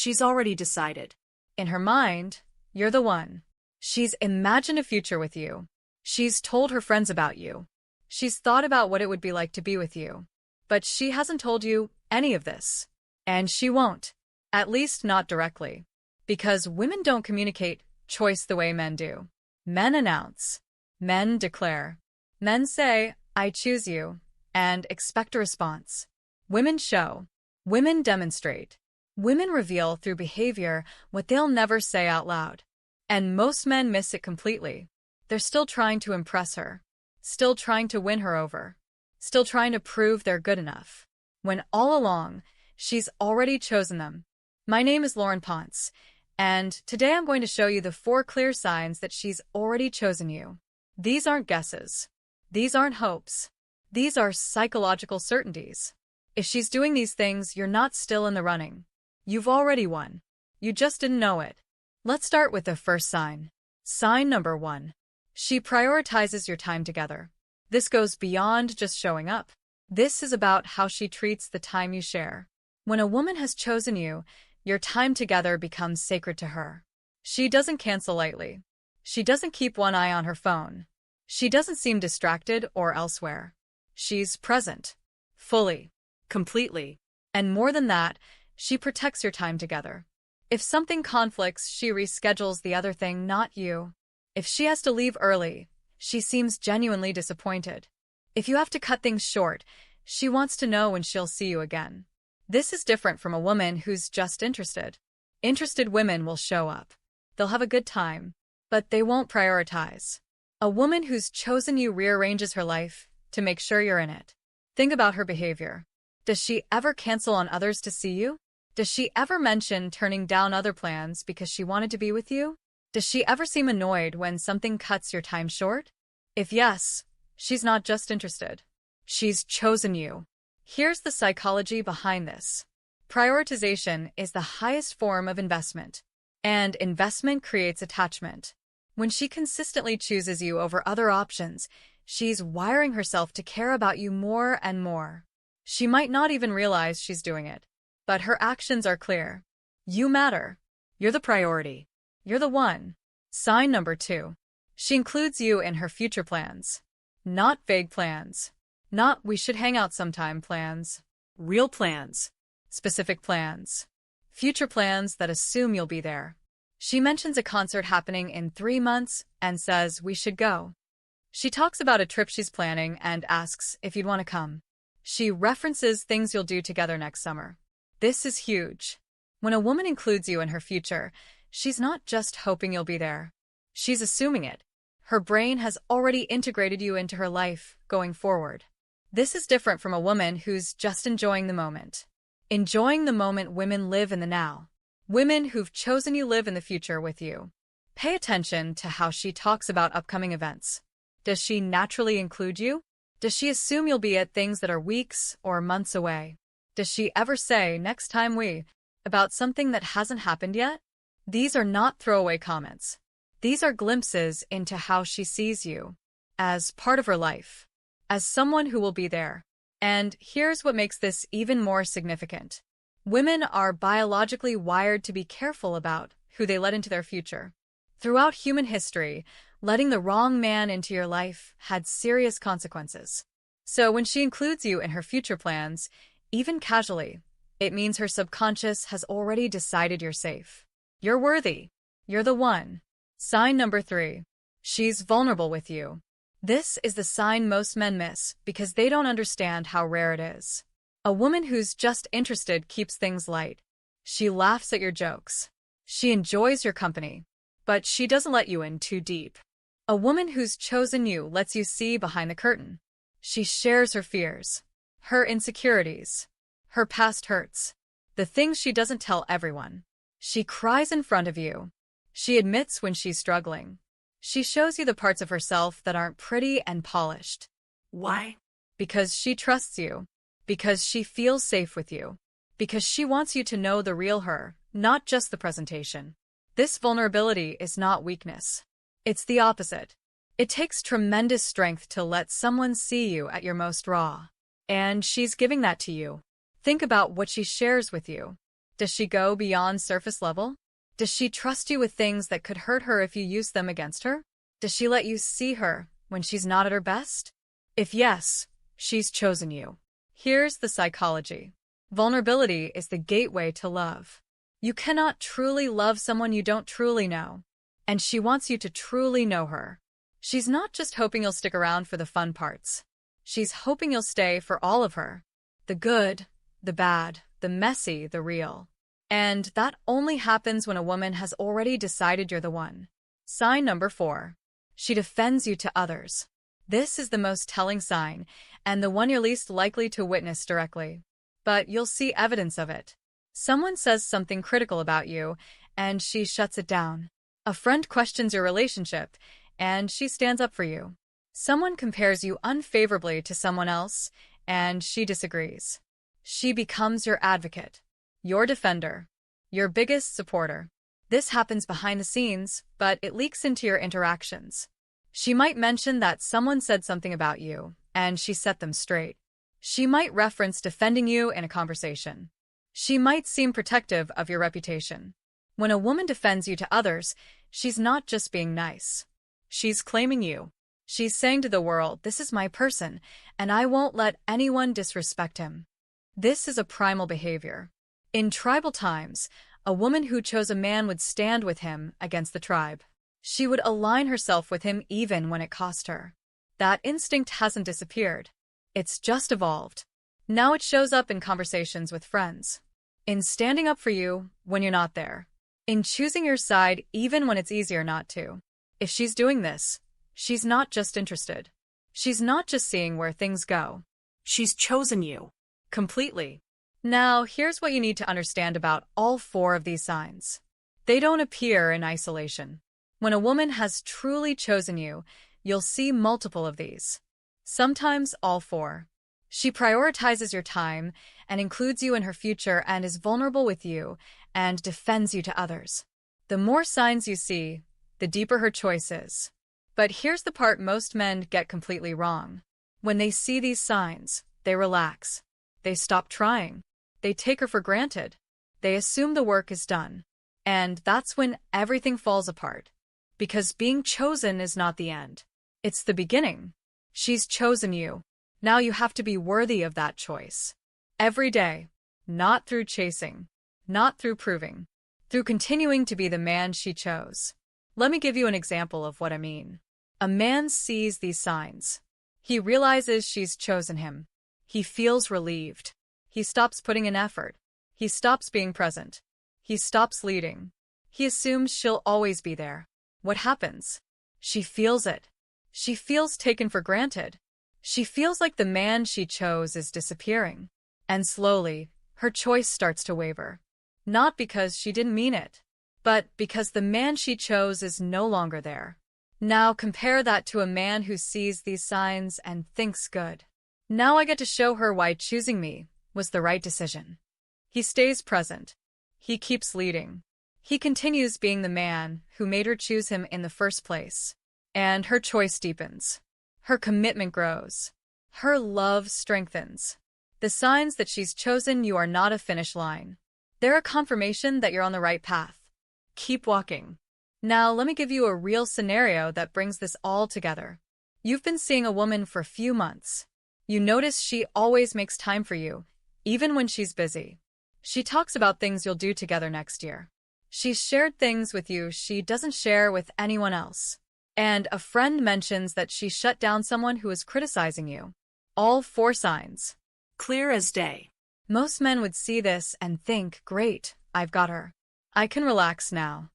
she's already decided. In her mind, you're the one. She's imagined a future with you. She's told her friends about you. She's thought about what it would be like to be with you. But she hasn't told you any of this. And she won't. At least not directly. Because women don't communicate choice the way men do. Men announce. Men declare. Men say, I choose you, and expect a response. Women show. Women demonstrate. Women reveal through behavior what they'll never say out loud. And most men miss it completely. They're still trying to impress her. Still trying to win her over. Still trying to prove they're good enough. When all along, she's already chosen them. My name is Laurin Ponce, and today I'm going to show you the 4 clear signs that she's already chosen you. These aren't guesses. These aren't hopes. These are psychological certainties. If she's doing these things, you're not still in the running. You've already won. You just didn't know it. Let's start with the first sign. Sign number 1. She prioritizes your time together. This goes beyond just showing up. This is about how she treats the time you share. When a woman has chosen you, your time together becomes sacred to her. She doesn't cancel lightly. She doesn't keep one eye on her phone. She doesn't seem distracted or elsewhere. She's present. Fully. Completely. And more than that, she protects your time together. If something conflicts, she reschedules the other thing, not you. If she has to leave early, she seems genuinely disappointed. If you have to cut things short, she wants to know when she'll see you again. This is different from a woman who's just interested. Interested women will show up. They'll have a good time, but they won't prioritize. A woman who's chosen you rearranges her life to make sure you're in it. Think about her behavior. Does she ever cancel on others to see you? Does she ever mention turning down other plans because she wanted to be with you? Does she ever seem annoyed when something cuts your time short? If yes, she's not just interested. She's chosen you. Here's the psychology behind this. Prioritization is the highest form of investment, and investment creates attachment. When she consistently chooses you over other options, she's wiring herself to care about you more and more. She might not even realize she's doing it, but her actions are clear. You matter. You're the priority. You're the one. Sign number 2. She includes you in her future plans. Not vague plans. Not we should hang out sometime plans. Real plans. Specific plans. Future plans that assume you'll be there. She mentions a concert happening in 3 months and says we should go. She talks about a trip she's planning and asks if you'd want to come. She references things you'll do together next summer. This is huge. When a woman includes you in her future, she's not just hoping you'll be there. She's assuming it. Her brain has already integrated you into her life going forward. This is different from a woman who's just enjoying the moment. Enjoying the moment women live in the now. Women who've chosen you live in the future with you. Pay attention to how she talks about upcoming events. Does she naturally include you? Does she assume you'll be at things that are weeks or months away? Does she ever say, next time we, about something that hasn't happened yet? These are not throwaway comments. These are glimpses into how she sees you. As part of her life. As someone who will be there. And here's what makes this even more significant. Women are biologically wired to be careful about who they let into their future. Throughout human history, letting the wrong man into your life had serious consequences. So when she includes you in her future plans, even casually, it means her subconscious has already decided you're safe. You're worthy. You're the one. Sign number 3. She's vulnerable with you. This is the sign most men miss because they don't understand how rare it is. A woman who's just interested keeps things light. She laughs at your jokes. She enjoys your company. But she doesn't let you in too deep. A woman who's chosen you lets you see behind the curtain. She shares her fears, her insecurities, her past hurts, the things she doesn't tell everyone. She cries in front of you. She admits when she's struggling. She shows you the parts of herself that aren't pretty and polished. Why? Because she trusts you. Because she feels safe with you. Because she wants you to know the real her, not just the presentation. This vulnerability is not weakness. It's the opposite. It takes tremendous strength to let someone see you at your most raw. And she's giving that to you. Think about what she shares with you. Does she go beyond surface level? Does she trust you with things that could hurt her if you use them against her? Does she let you see her when she's not at her best? If yes, she's chosen you. Here's the psychology. Vulnerability is the gateway to love. You cannot truly love someone you don't truly know. And she wants you to truly know her. She's not just hoping you'll stick around for the fun parts. She's hoping you'll stay for all of her. The good, the bad, the messy, the real. And that only happens when a woman has already decided you're the one. Sign number 4. She defends you to others. This is the most telling sign, and the one you're least likely to witness directly. But you'll see evidence of it. Someone says something critical about you, and she shuts it down. A friend questions your relationship, and she stands up for you. Someone compares you unfavorably to someone else, and she disagrees. She becomes your advocate, your defender, your biggest supporter. This happens behind the scenes, but it leaks into your interactions. She might mention that someone said something about you, and she set them straight. She might reference defending you in a conversation. She might seem protective of your reputation. When a woman defends you to others, she's not just being nice. She's claiming you. She's saying to the world, this is my person, and I won't let anyone disrespect him. This is a primal behavior. In tribal times, a woman who chose a man would stand with him against the tribe. She would align herself with him even when it cost her. That instinct hasn't disappeared. It's just evolved. Now it shows up in conversations with friends. In standing up for you when you're not there. In choosing your side even when it's easier not to. If she's doing this, she's not just interested. She's not just seeing where things go. She's chosen you. Completely. Now, here's what you need to understand about all 4 of these signs. They don't appear in isolation. When a woman has truly chosen you, you'll see multiple of these. Sometimes all 4. She prioritizes your time and includes you in her future and is vulnerable with you and defends you to others. The more signs you see, the deeper her choice is. But here's the part most men get completely wrong. When they see these signs, they relax. They stop trying. They take her for granted. They assume the work is done. And that's when everything falls apart. Because being chosen is not the end. It's the beginning. She's chosen you. Now you have to be worthy of that choice. Every day. Not through chasing. Not through proving. Through continuing to be the man she chose. Let me give you an example of what I mean. A man sees these signs. He realizes she's chosen him. He feels relieved. He stops putting in effort. He stops being present. He stops leading. He assumes she'll always be there. What happens? She feels it. She feels taken for granted. She feels like the man she chose is disappearing. And slowly, her choice starts to waver. Not because she didn't mean it, but because the man she chose is no longer there. Now compare that to a man who sees these signs and thinks good. Now I get to show her why choosing me was the right decision. He stays present. He keeps leading. He continues being the man who made her choose him in the first place. And her choice deepens. Her commitment grows. Her love strengthens. The signs that she's chosen you are not a finish line. They're a confirmation that you're on the right path. Keep walking. Now let me give you a real scenario that brings this all together. You've been seeing a woman for a few months. You notice she always makes time for you, even when she's busy. She talks about things you'll do together next year. She's shared things with you she doesn't share with anyone else. And a friend mentions that she shut down someone who was criticizing you. All 4 signs. Clear as day. Most men would see this and think, great, I've got her. I can relax now.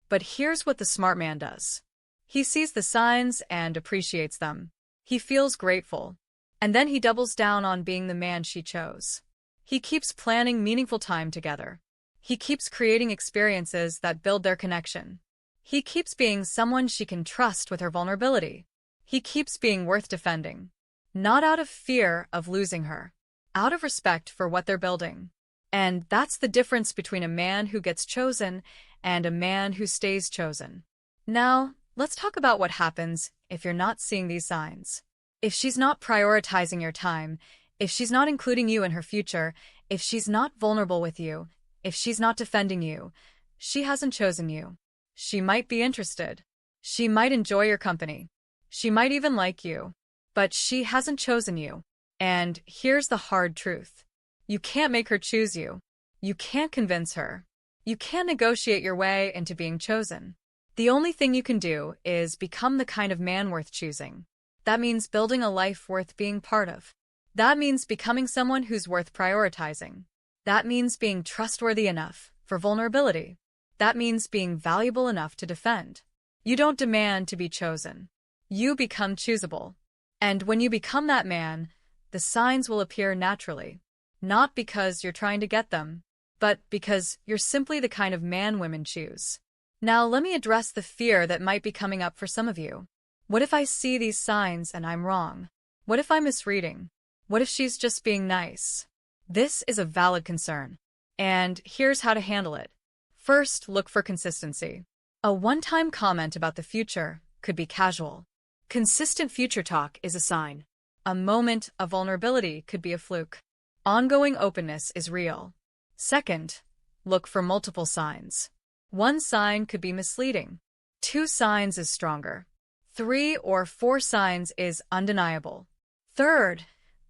But here's what the smart man does. He sees the signs and appreciates them. He feels grateful. And then he doubles down on being the man she chose. He keeps planning meaningful time together. He keeps creating experiences that build their connection. He keeps being someone she can trust with her vulnerability. He keeps being worth defending. Not out of fear of losing her. Out of respect for what they're building. And that's the difference between a man who gets chosen and a man who stays chosen. Now, let's talk about what happens if you're not seeing these signs. If she's not prioritizing your time, if she's not including you in her future, if she's not vulnerable with you, If she's not defending you, she hasn't chosen you. She might be interested. She might enjoy your company. She might even like you. But she hasn't chosen you. And here's the hard truth. You can't make her choose you. You can't convince her. You can't negotiate your way into being chosen. The only thing you can do is become the kind of man worth choosing. That means building a life worth being part of. That means becoming someone who's worth prioritizing. That means being trustworthy enough for vulnerability. That means being valuable enough to defend. You don't demand to be chosen. You become choosable. And when you become that man, the signs will appear naturally. Not because you're trying to get them, but because you're simply the kind of man women choose. Now let me address the fear that might be coming up for some of you. What if I see these signs and I'm wrong? What if I'm misreading? What if she's just being nice? This is a valid concern. And here's how to handle it. First, look for consistency. A one-time comment about the future could be casual. Consistent future talk is a sign. A moment of vulnerability could be a fluke. Ongoing openness is real. Second, look for multiple signs. One sign could be misleading. 2 signs is stronger. 3 or 4 signs is undeniable. Third,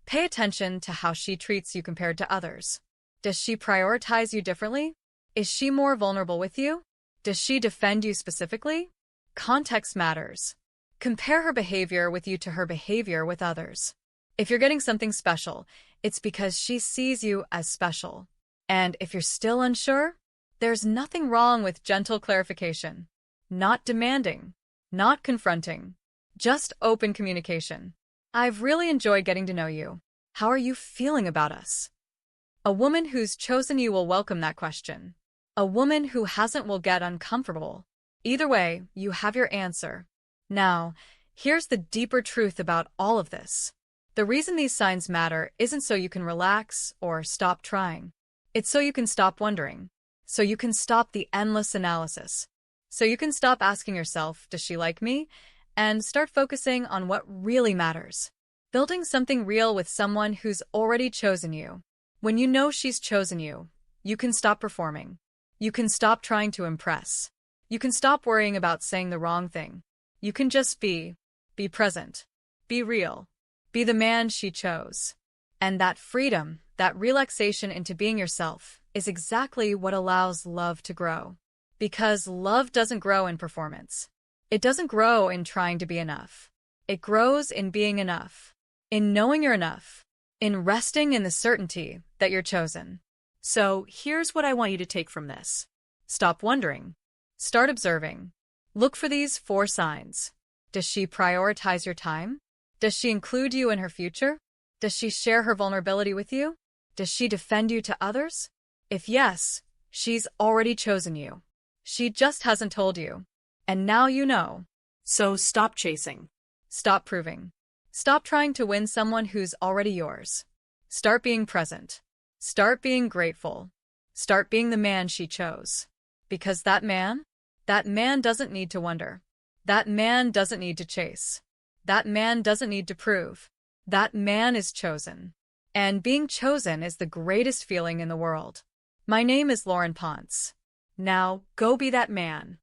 pay attention to how she treats you compared to others. Does she prioritize you differently? Is she more vulnerable with you? Does she defend you specifically? Context matters. Compare her behavior with you to her behavior with others. If you're getting something special, it's because she sees you as special. And if you're still unsure, there's nothing wrong with gentle clarification. Not demanding, not confronting, just open communication. I've really enjoyed getting to know you. How are you feeling about us? A woman who's chosen you will welcome that question. A woman who hasn't will get uncomfortable. Either way, you have your answer. Now, here's the deeper truth about all of this. The reason these signs matter isn't so you can relax or stop trying. It's so you can stop wondering. So you can stop the endless analysis. So you can stop asking yourself, does she like me? And start focusing on what really matters. Building something real with someone who's already chosen you. When you know she's chosen you, you can stop performing. You can stop trying to impress. You can stop worrying about saying the wrong thing. You can just be present, be real, be the man she chose. And that freedom, that relaxation into being yourself, is exactly what allows love to grow. Because love doesn't grow in performance. It doesn't grow in trying to be enough. It grows in being enough, in knowing you're enough, in resting in the certainty that you're chosen. So here's what I want you to take from this. Stop wondering. Start observing. Look for these 4 signs. Does she prioritize your time? Does she include you in her future? Does she share her vulnerability with you? Does she defend you to others? If yes, she's already chosen you. She just hasn't told you. And now you know. So stop chasing. Stop proving. Stop trying to win someone who's already yours. Start being present. Start being grateful. Start being the man she chose. Because that man doesn't need to wonder. That man doesn't need to chase. That man doesn't need to prove. That man is chosen. And being chosen is the greatest feeling in the world. My name is Laurin Ponce. Now, go be that man.